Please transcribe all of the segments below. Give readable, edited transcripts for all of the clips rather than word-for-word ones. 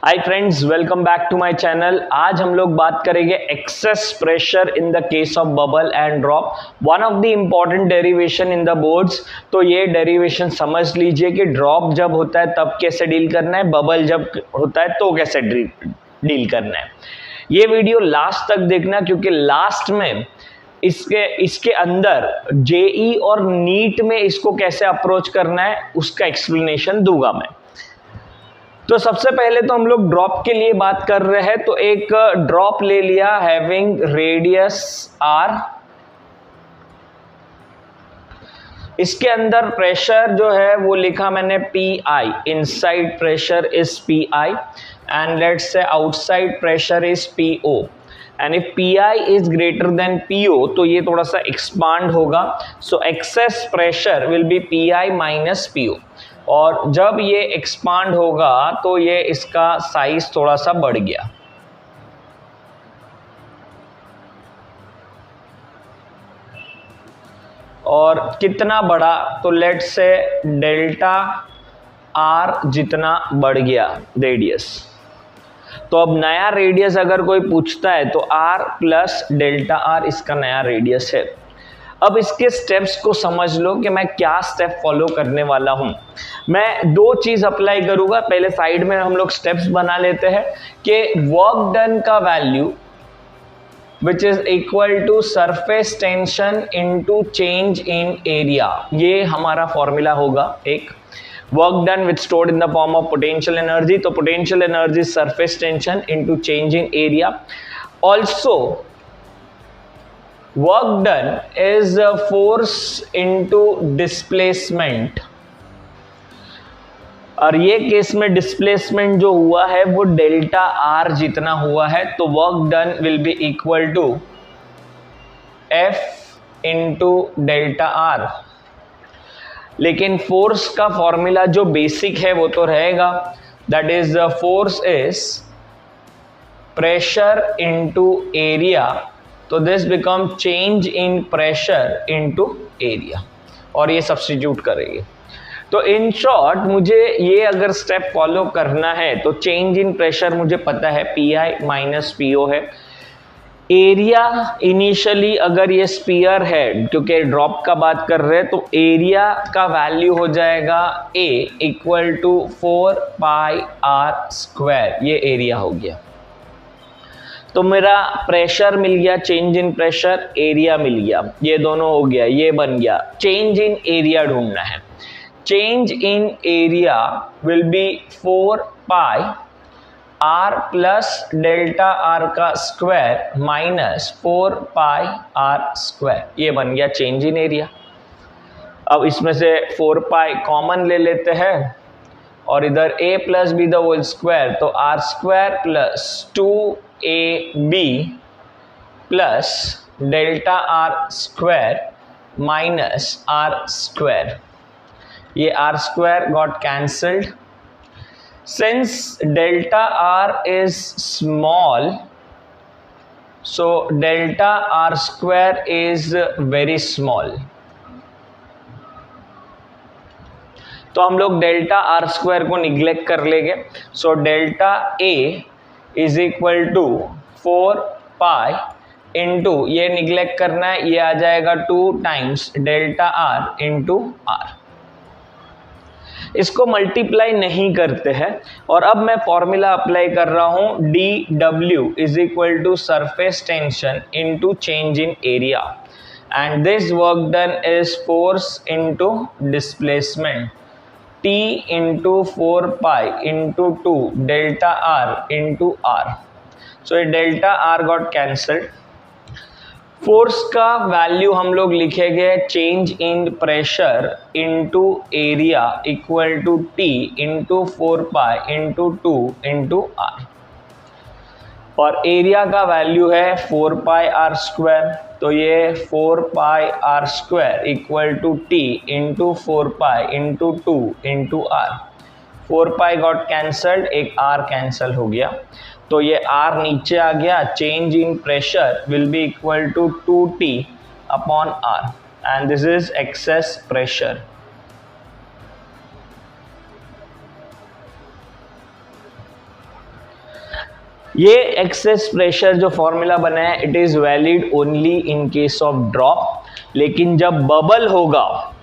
Hi friends, welcome back to my channel. आज हम लोग बात करेंगे excess pressure in the case of bubble and drop, one of the important derivation in the boards. तो ये derivation समझ लीजिए कि ड्रॉप जब होता है तब कैसे डील करना है, बबल जब होता है तो कैसे डील करना है। ये वीडियो लास्ट तक देखना, क्योंकि लास्ट में इसके अंदर जेई और नीट में इसको कैसे अप्रोच करना है उसका एक्सप्लेनेशन दूंगा मैं। तो सबसे पहले तो हम लोग ड्रॉप के लिए बात कर रहे हैं, तो एक ड्रॉप ले लिया हैविंग रेडियस आर। इसके अंदर प्रेशर जो है वो लिखा मैंने P I, inside pressure is P I and let's say outside pressure is P O. And if P I is greater than P O तो ये थोड़ा सा एक्सपांड होगा। So excess pressure will be P I minus P O, और जब ये expand होगा तो ये इसका साइज थोड़ा सा बढ़ गया। और कितना बढ़ा, तो लेट से डेल्टा आर जितना बढ़ गया रेडियस। तो अब नया रेडियस अगर कोई पूछता है तो आर प्लस डेल्टा आर इसका नया रेडियस है। अब इसके स्टेप्स को समझ लो कि मैं क्या स्टेप फॉलो करने वाला हूं। मैं दो चीज अप्लाई करूंगा। पहले साइड में हम लोग स्टेप्स बना लेते हैं कि वर्क डन का value which is equal to surface tension into change in area, ये हमारा फॉर्मूला होगा। एक work done which stored in the form of potential energy, तो potential energy surface tension into change in area. Also work done is a force into displacement, और ये case में displacement जो हुआ है वो डेल्टा आर जितना हुआ है, तो work done will be equal to F into delta R. लेकिन फोर्स का फॉर्मूला जो बेसिक है वो तो रहेगा, that is the force is pressure into area, तो this become change in pressure into area, और ये सब्स्टिट्यूट करेंगे। तो इन शॉर्ट मुझे ये अगर स्टेप फॉलो करना है तो चेंज इन प्रेशर मुझे पता है P I minus P O है। एरिया इनिशियली अगर ये स्फीयर है, क्योंकि ड्रॉप का बात कर रहे हैं, तो एरिया का वैल्यू हो जाएगा A equal to 4 pi R square, ये एरिया हो गया। तो मेरा प्रेशर मिल गया, चेंज इन प्रेशर, एरिया मिल गया, ये दोनों हो गया, ये बन गया। चेंज इन एरिया ढूंढना है। Change in area will be 4 pi R plus delta R का square minus 4 pi R square, ये बन गया चेंज इन एरिया। अब इसमें से 4 पाई कॉमन ले लेते हैं और इधर a plus B the whole square, तो R square plus 2ab plus delta R square minus R square, ये R square got cancelled. Since delta R is small, so delta R square is very small, तो हम लोग delta R square को neglect कर लेंगे। So delta A is equal to 4 pi into, ये neglect करना है, ये आ जाएगा 2 times delta R into are. इसको मल्टीप्लाई नहीं करते हैं, और अब मैं फॉर्मूला अप्लाई कर रहा हूं D W is equal to surface tension into change in area, and this work done is force into displacement, T into 4 pi into 2 delta R into R. So delta R got cancelled. Force का value हम लोग लिखेंगे change in pressure into area equal to T into 4 pi into 2 into R, और area का value है 4 pi R square, तो ये 4 pi R square equal to T into 4 pi into 2 into R. 4 pi got cancelled, एक R cancel हो गया, तो ये आर नीचे आ गया। Change in pressure will be equal to 2t upon R, and this is excess pressure. ये excess pressure जो फॉर्मूला बना है it is valid only in case of drop, लेकिन जब बबल होगा,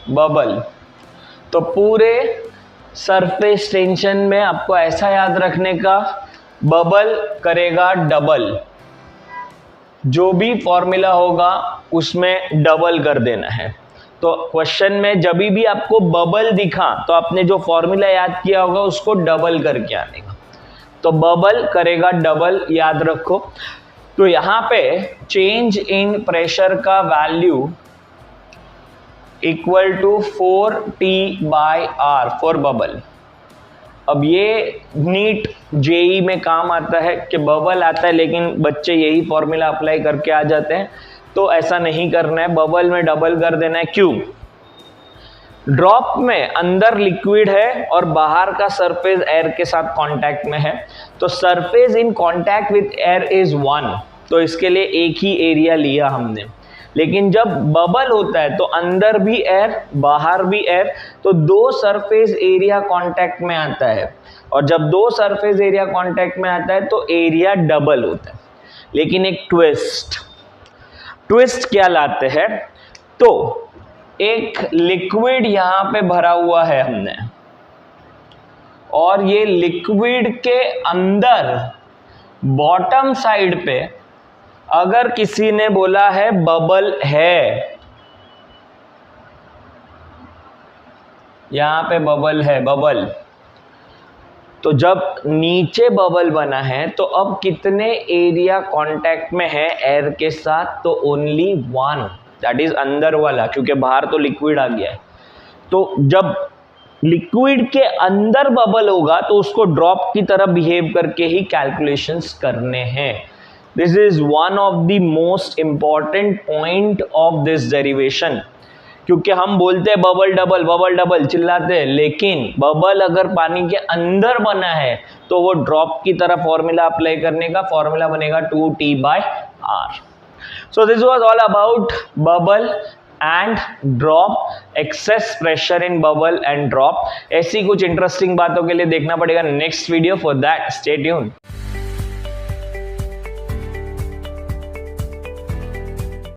बबल, तो पूरे सरफेस टेंशन में आपको ऐसा याद रखने का, बबल करेगा डबल, जो भी फॉर्मूला होगा उसमें डबल कर देना है। तो क्वेश्चन में जब भी आपको बबल दिखा तो आपने जो फॉर्मूला याद किया होगा उसको डबल करके आने का, तो बबल करेगा डबल, याद रखो। तो यहां पे चेंज इन प्रेशर का value equal to 4T/R for bubble. अब ये नीट जेई में काम आता है कि बबल आता है लेकिन बच्चे यही फॉर्मूला अप्लाई करके आ जाते हैं, तो ऐसा नहीं करना है, बबल में डबल कर देना है। क्यों? ड्रॉप में अंदर लिक्विड है और बाहर का सरफेस एयर के साथ कांटेक्ट में है, तो surface in contact with air is 1, तो इसके लिए एक ही एरिया लिया हमने। लेकिन जब बबल होता है तो अंदर भी एयर बाहर भी एयर, तो दो सरफेस एरिया कांटेक्ट में आता है, और जब दो सरफेस एरिया कांटेक्ट में आता है तो एरिया डबल होता है। लेकिन एक ट्विस्ट क्या लाते हैं, तो एक लिक्विड यहां पे भरा हुआ है हमने, और ये लिक्विड के अंदर बॉटम साइड पे अगर किसी ने बोला है बबल है, यहां पे बबल है, बबल, तो जब नीचे बबल बना है तो अब कितने एरिया कांटेक्ट में है एयर के साथ, तो ओनली 1, दैट इज अंदर वाला, क्योंकि बाहर तो लिक्विड आ गया है। तो जब लिक्विड के अंदर बबल होगा तो उसको ड्रॉप की तरह बिहेव करके ही कैलकुलेशंस करने हैं। This is one of the most important point of this derivation, क्योंकि हम बोलते हैं बबल डबल चिल्लाते हैं, लेकिन बबल अगर पानी के अंदर बना है तो वो ड्रॉप की तरह फॉर्मूला अप्लाई करने का, फॉर्मूला बनेगा 2T/R। So this was all about bubble and drop, access pressure in bubble and drop. ऐसी कुछ इंटरेस्टिंग बातों के लिए देखना पड़ेगा next video, for that stay tuned.